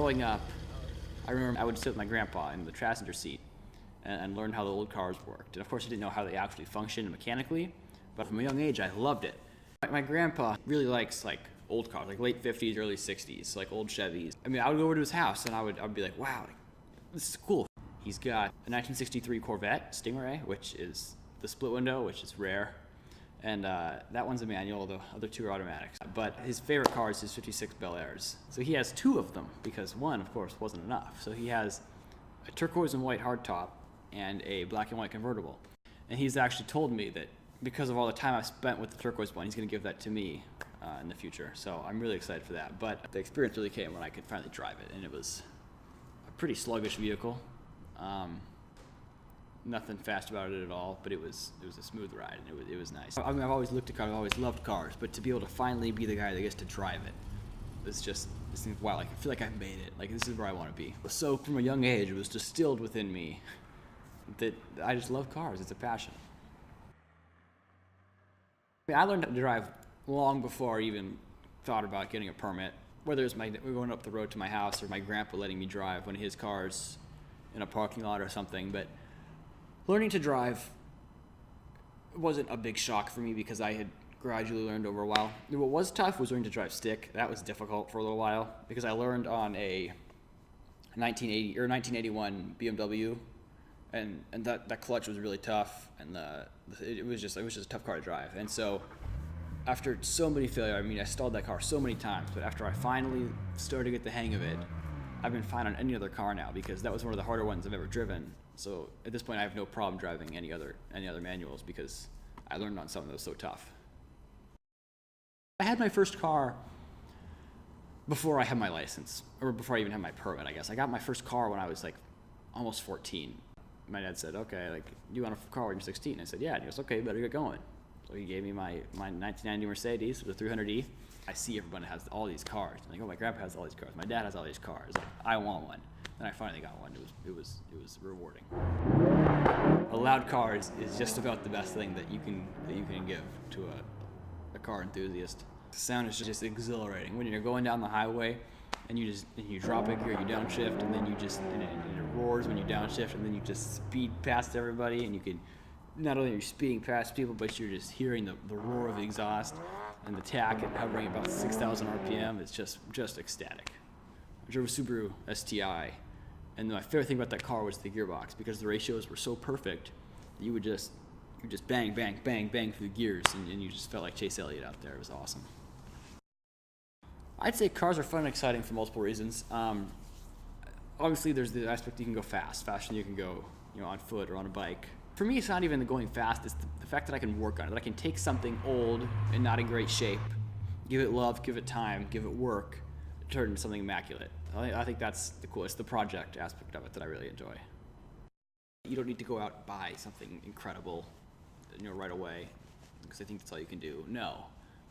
growing up, I remember I would sit with my grandpa in the passenger seat and learn how the old cars worked. And of course I didn't know how they actually functioned mechanically, but from a young age I loved it. My grandpa really likes like old cars, like late 50s, early 60s, like old Chevys. I mean, I would go over to his house and I would be like, wow, this is cool. He's got a 1963 Corvette Stingray, which is the split window, which is rare. And that one's a manual, the other two are automatics. But his favorite car is his 56 Bel Airs. So he has two of them because one, of course, wasn't enough. So he has a turquoise and white hardtop and a black and white convertible. And he's actually told me that because of all the time I've spent with the turquoise one, he's going to give that to me in the future. So I'm really excited for that. But the experience really came when I could finally drive it, and it was a pretty sluggish vehicle. Nothing fast about it at all, but it was a smooth ride, and it was nice. I mean, I've always looked at cars, I've always loved cars, but to be able to finally be the guy that gets to drive it, it's just, this thing, wow, like, I feel like I've made it. Like, this is where I want to be. So from a young age, it was distilled within me that I just love cars. It's a passion. I mean, I learned how to drive long before I even thought about getting a permit. Whether it's we're going up the road to my house or my grandpa letting me drive one of his cars in a parking lot or something, but learning to drive wasn't a big shock for me because I had gradually learned over a while. What was tough was learning to drive stick. That was difficult for a little while because I learned on a 1980 or 1981 BMW, and that clutch was really tough, and it was just a tough car to drive. And so after so many failures, I mean, I stalled that car so many times, but after I finally started to get the hang of it, I've been fine on any other car now because that was one of the harder ones I've ever driven. So at this point, I have no problem driving any other manuals because I learned on something that was so tough. I had my first car before I had my license, or before I even had my permit, I guess. I got my first car when I was like almost 14. My dad said, okay, like, you want a car when you're 16? I said, yeah. And he goes, okay, better get going. So he gave me my 1990 Mercedes with a 300E. I see everyone has all these cars. I'm like, oh, my grandpa has all these cars. My dad has all these cars. Like, I want one. Then I finally got one. It was rewarding. A loud car is just about the best thing that you can give to a car enthusiast. The sound is just exhilarating when you're going down the highway and you drop a gear, you downshift, and then and it roars when you downshift, and then you just speed past everybody, and you can not only are you speeding past people, but you're just hearing the roar of the exhaust and the tach and hovering about 6,000 RPM. It's just ecstatic. I drove a Subaru STI, and my favorite thing about that car was the gearbox because the ratios were so perfect that you would just bang, bang, bang, bang through the gears, and you just felt like Chase Elliott out there. It was awesome. I'd say cars are fun and exciting for multiple reasons. Obviously, there's the aspect you can go faster than you can go, on foot or on a bike. For me, it's not even the going fast, it's the fact that I can work on it, that I can take something old and not in great shape, give it love, give it time, give it work, turn it into something immaculate. I think that's the coolest, the project aspect of it that I really enjoy. You don't need to go out and buy something incredible, right away, because I think that's all you can do. No.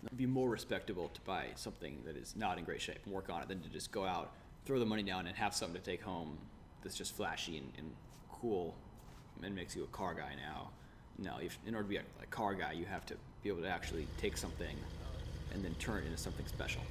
It'd be more respectable to buy something that is not in great shape and work on it than to just go out, throw the money down, and have something to take home that's just flashy and cool and makes you a car guy now. No, in order to be a car guy, you have to be able to actually take something and then turn it into something special.